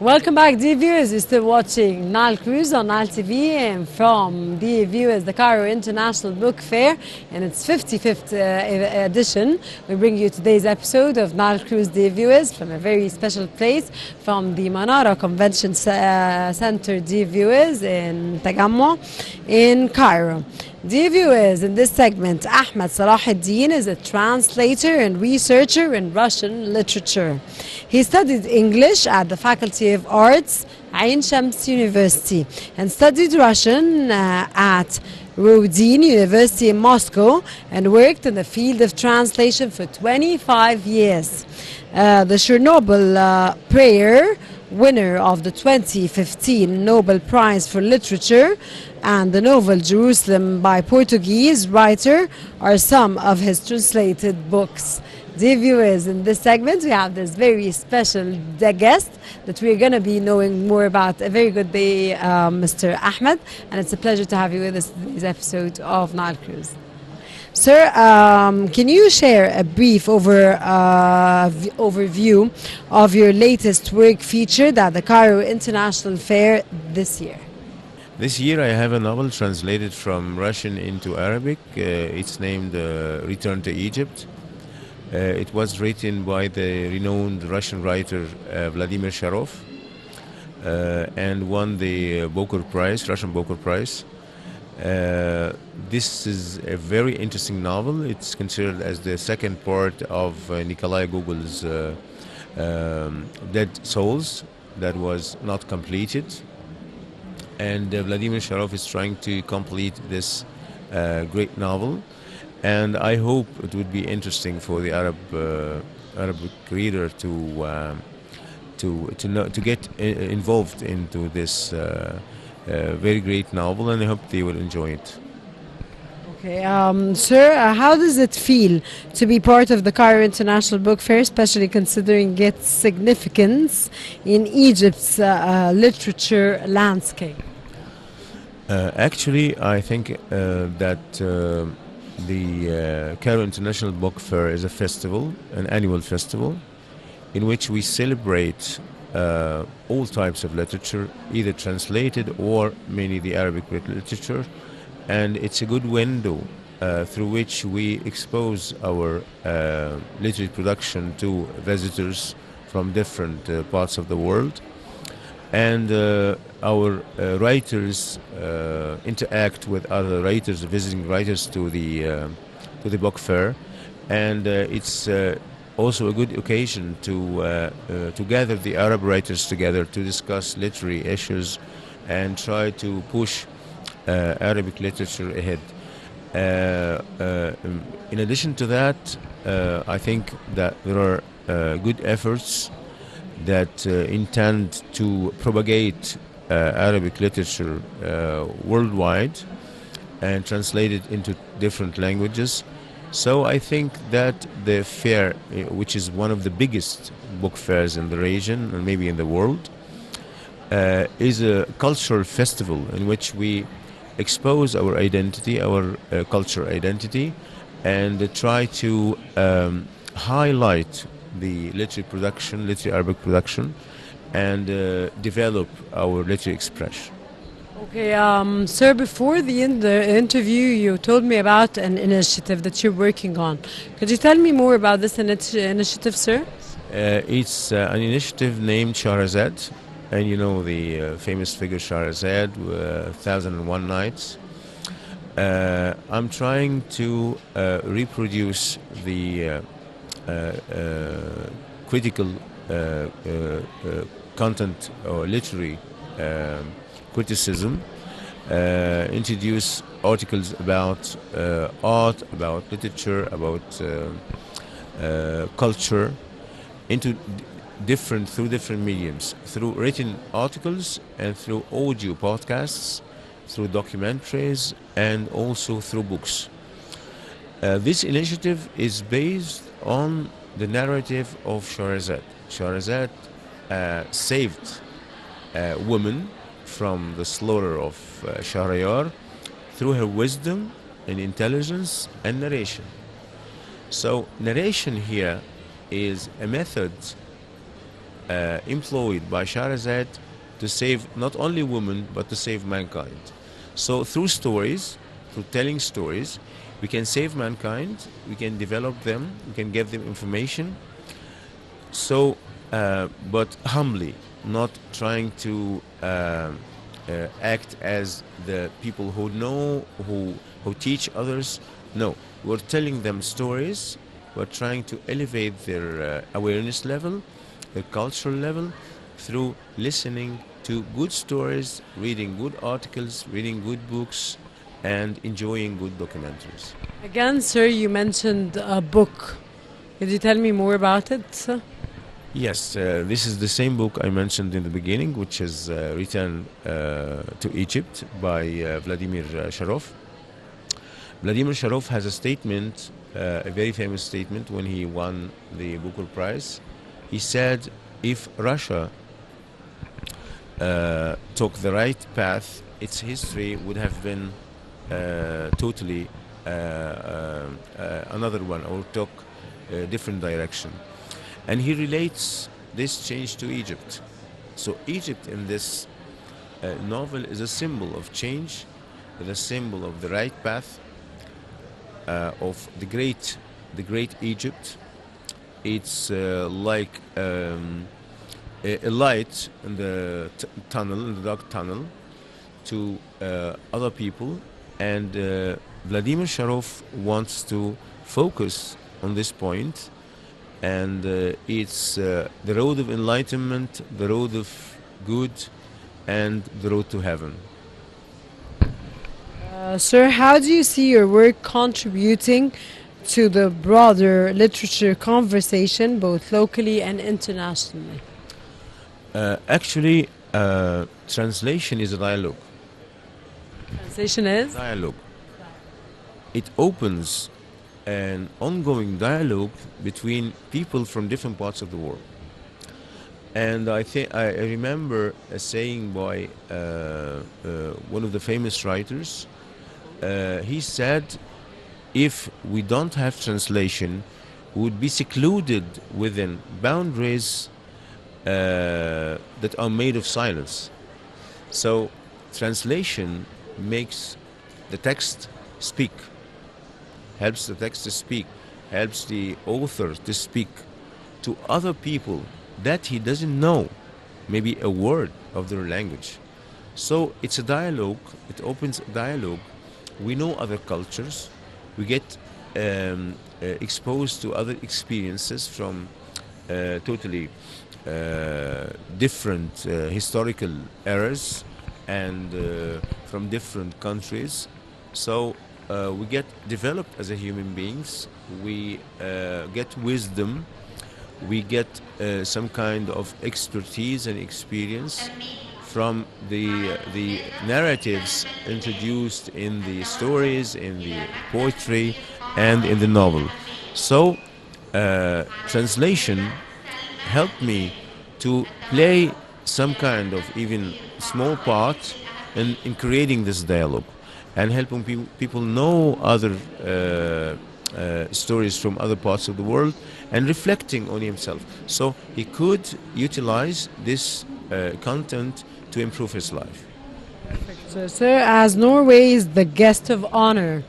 Welcome back, dear viewers. You're still watching Nile Cruise on Nile TV, and from, dear viewers, the Cairo International Book Fair in its 55th edition. We bring you today's episode of Nile Cruise, dear viewers, from a very special place, from the Manara Convention Center, dear viewers, in Tagammo, in Cairo. Dear viewers, in this segment, Ahmed SalahEl is a translator and researcher in Russian literature. He studied English at the Faculty of Arts, Ain Shams University, and studied Russian at Rodin University in Moscow, and worked in the field of translation for 25 years. The Chernobyl prayer winner of the 2015 Nobel Prize for Literature and the novel Jerusalem by Portuguese writer are some of his translated books. Dear viewers, in this segment we have this very special guest that we're going to be knowing more about. A very good day, Mr. Ahmed, and it's a pleasure to have you with us in this episode of Nile Cruise. Sir, can you share a brief overview of your latest work featured at the Cairo International Fair this year? This year I have a novel translated from Russian into Arabic. It's named Return to Egypt. It was written by the renowned Russian writer Vladimir Sharov and won the Russian Booker Prize. This is a very interesting novel. It's considered as the second part of Nikolai Gogol's Dead Souls that was not completed. And Vladimir Sharov is trying to complete this great novel. And I hope it would be interesting for the Arabic reader to get involved into this very great novel, and I hope they will enjoy it. Okay, sir, how does it feel to be part of the Cairo International Book Fair, especially considering its significance in Egypt's literature landscape? Actually, I think that the Cairo International Book Fair is a festival, an annual festival, in which we celebrate all types of literature, either translated or mainly the Arabic literature, and it's a good window through which we expose our literary production to visitors from different parts of the world, and our writers interact with other writers, visiting writers to the book fair, and it's also a good occasion to gather the Arab writers together to discuss literary issues and try to push Arabic literature ahead. In addition to that, I think that there are good efforts that intend to propagate Arabic literature worldwide and translate it into different languages. So I think that the fair, which is one of the biggest book fairs in the region and maybe in the world, is a cultural festival in which we expose our identity, our cultural identity, and try to highlight the literary Arabic production, and develop our literary expression. Okay, sir, before the interview, you told me about an initiative that you're working on. Could you tell me more about this initiative, sir? It's an initiative named Shahrazad, and you know the famous figure Shahrazad, 1001 Nights. I'm trying to reproduce the critical content or literary criticism, introduce articles about art, about literature, about culture into through different mediums, through written articles and through audio podcasts, through documentaries, and also through books. This initiative is based on the narrative of Shahrazad. Shahrazad saved women from the slaughter of Shahriyar through her wisdom and intelligence and narration. So narration here is a method employed by Shahrazad to save not only women but to save mankind. So through stories, through telling stories, we can save mankind, we can develop them, we can give them information. So, but humbly, not trying to act as the people who know, who teach others. No, we're telling them stories. We're trying to elevate their awareness level, their cultural level, through listening to good stories, reading good articles, reading good books, and enjoying good documentaries. Again, sir, you mentioned a book. Could you tell me more about it? Yes, this is the same book I mentioned in the beginning, which is written to Egypt by Vladimir Sharov. Vladimir Sharov has a statement, a very famous statement, when he won the Booker Prize. He said, if Russia took the right path, its history would have been totally another one, or took a different direction. And he relates this change to Egypt. So Egypt in this novel is a symbol of change, is a symbol of the right path, of the great Egypt. It's like a light in the tunnel, in the dark tunnel, to other people. And Vladimir Sharov wants to focus on this point. And it's the road of enlightenment, the road of good, and the road to heaven. Sir, how do you see your work contributing to the broader literature conversation, both locally and internationally? Actually, translation is a dialogue. Translation is? Dialogue. It opens an ongoing dialogue between people from different parts of the world. And I think I remember a saying by one of the famous writers. He said, if we don't have translation, we would be secluded within boundaries that are made of silence. So translation makes the text speak, helps the text to speak, helps the author to speak to other people that he doesn't know, maybe a word of their language. So it's a dialogue, it opens a dialogue. We know other cultures, we get exposed to other experiences from totally different historical eras and from different countries. So we get developed as a human beings, we get wisdom, we get some kind of expertise and experience from the narratives introduced in the stories, in the poetry, and in the novel. So translation helped me to play some kind of even small part in creating this dialogue and helping people know other stories from other parts of the world and reflecting on himself. So he could utilize this content to improve his life. So, sir, as Norway is the guest of honor,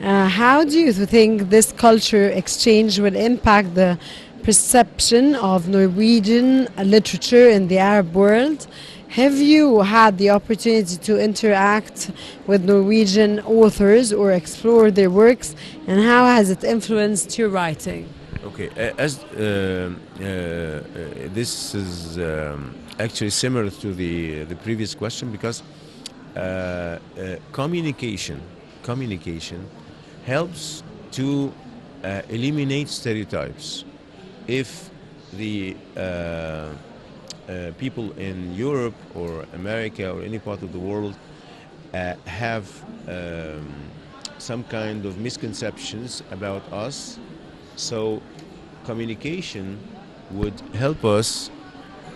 how do you think this culture exchange will impact the perception of Norwegian literature in the Arab world? Have you had the opportunity to interact with Norwegian authors or explore their works, and how has it influenced your writing? Okay, as this is actually similar to the previous question, because communication helps to eliminate stereotypes. If the people in Europe or America or any part of the world have some kind of misconceptions about us, so communication would help us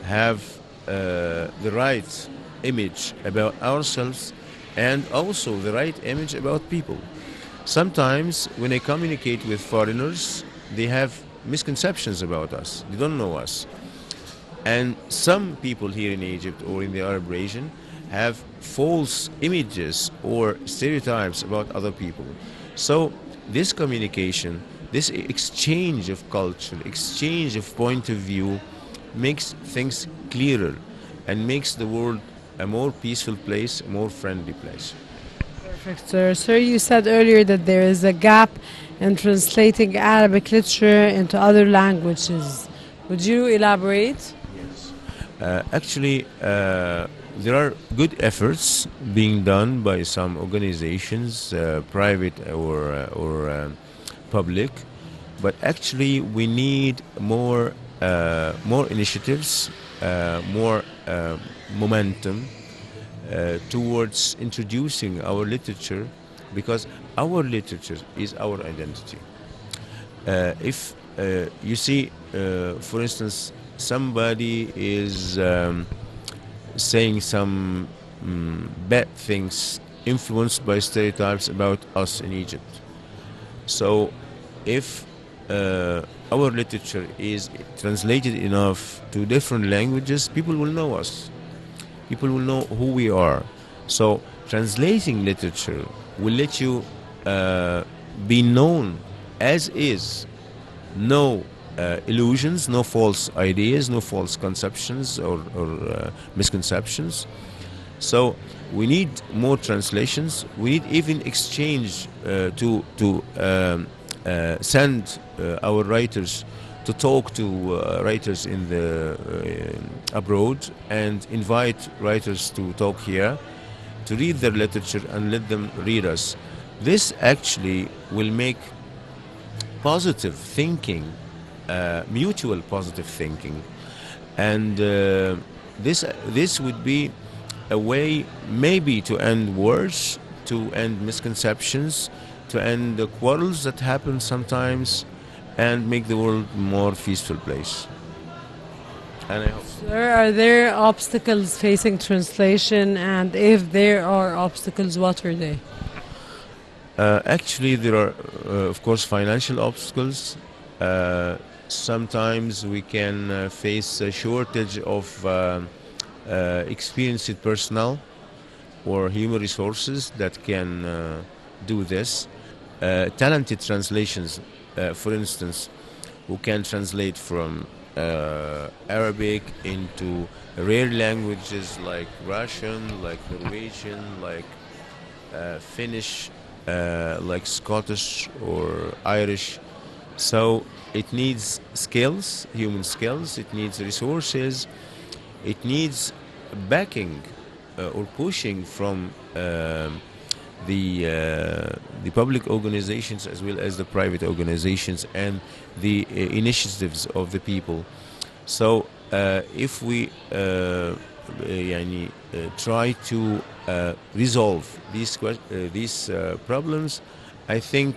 have the right image about ourselves and also the right image about people. Sometimes when I communicate with foreigners, they have misconceptions about us. They don't know us. And some people here in Egypt or in the Arab region have false images or stereotypes about other people. So this communication, this exchange of culture, exchange of point of view makes things clearer and makes the world a more peaceful place, a more friendly place. Perfect, sir. Sir, you said earlier that there is a gap in translating Arabic literature into other languages. Would you elaborate? Yes. Actually, there are good efforts being done by some organizations, private or public, but actually we need more initiatives, more momentum towards introducing our literature, because our literature is our identity. If you see, for instance, somebody is saying some bad things influenced by stereotypes about us in Egypt. So if our literature is translated enough to different languages, people will know us. People will know who we are. So translating literature will let you be known as is. No illusions, no false ideas, no false conceptions or misconceptions. So we need more translations. We need even exchange to send our writers to talk to writers in the abroad and invite writers to talk here to read their literature and let them read us. This actually will make positive thinking, mutual positive thinking, and this would be a way maybe to end wars, to end misconceptions, to end the quarrels that happen sometimes, and make the world a more peaceful place. And I hope. Sir, are there obstacles facing translation? And if there are obstacles, what are they? Actually, there are, of course, financial obstacles. Sometimes we can face a shortage of experienced personnel or human resources that can do this. Talented translations, for instance, who can translate from Arabic into rare languages like Russian, like Norwegian, like Finnish, like Scottish or Irish. So it needs skills, human skills, it needs resources, it needs backing or pushing from the public organizations as well as the private organizations and the initiatives of the people. So if we try to resolve these problems, I think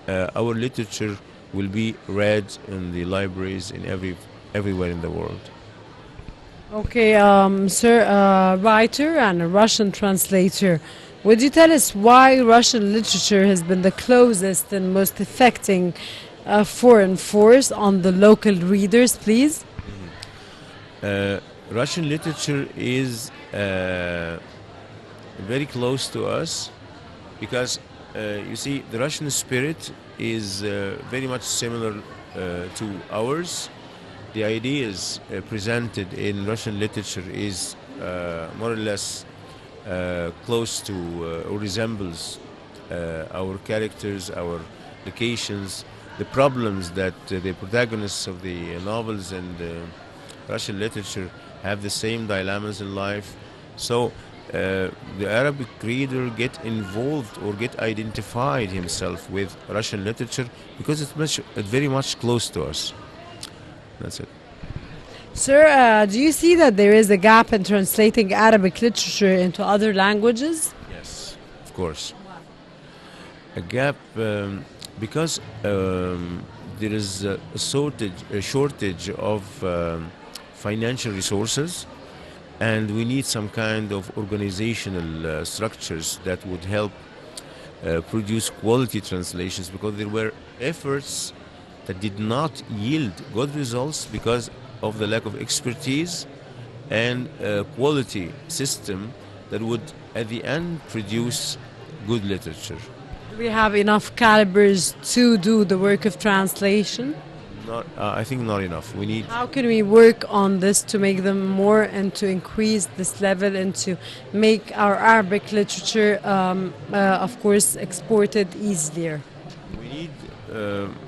our literature will be read in the libraries in everywhere in the world. Okay, sir, a writer and a Russian translator. Would you tell us why Russian literature has been the closest and most affecting foreign force on the local readers, please? Russian literature is very close to us because you see, the Russian spirit is very much similar to ours. The ideas presented in Russian literature is more or less close to or resembles our characters, our locations, the problems that the protagonists of the novels and Russian literature have the same dilemmas in life. So the Arabic reader get involved or get identified himself with Russian literature because it's very much close to us. That's it. Sir, do you see that there is a gap in translating Arabic literature into other languages? Yes, of course. A gap because there is a shortage of financial resources, and we need some kind of organizational structures that would help produce quality translations, because there were efforts that did not yield good results because of the lack of expertise and quality system that would at the end produce good literature. Do we have enough calibers to do the work of translation? Not, I think not enough. We need. How can we work on this to make them more and to increase this level and to make our Arabic literature, of course, exported easier? We need.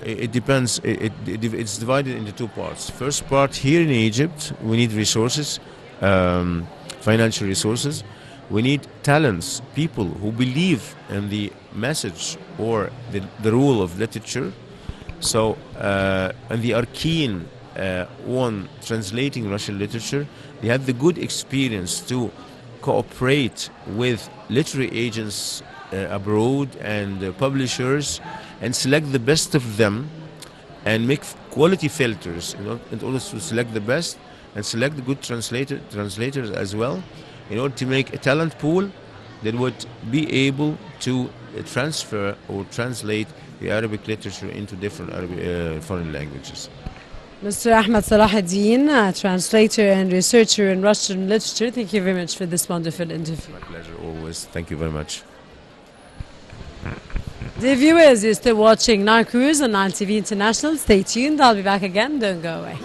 It depends. It's divided into two parts. First part, here in Egypt, we need resources, financial resources. We need talents, people who believe in the message or the rule of literature. So, and they are keen on translating Russian literature. They have the good experience to cooperate with literary agents abroad and publishers and select the best of them and make quality filters in order to select the best and select the good translators as well, in order to make a talent pool that would be able to transfer or translate the Arabic literature into different foreign languages. Mr. Ahmed SalahEl, a translator and researcher in Russian literature, thank you very much for this wonderful interview. My pleasure always. Thank you very much. Dear viewers, you're still watching Nile Cruise on Nile TV International. Stay tuned. I'll be back again. Don't go away.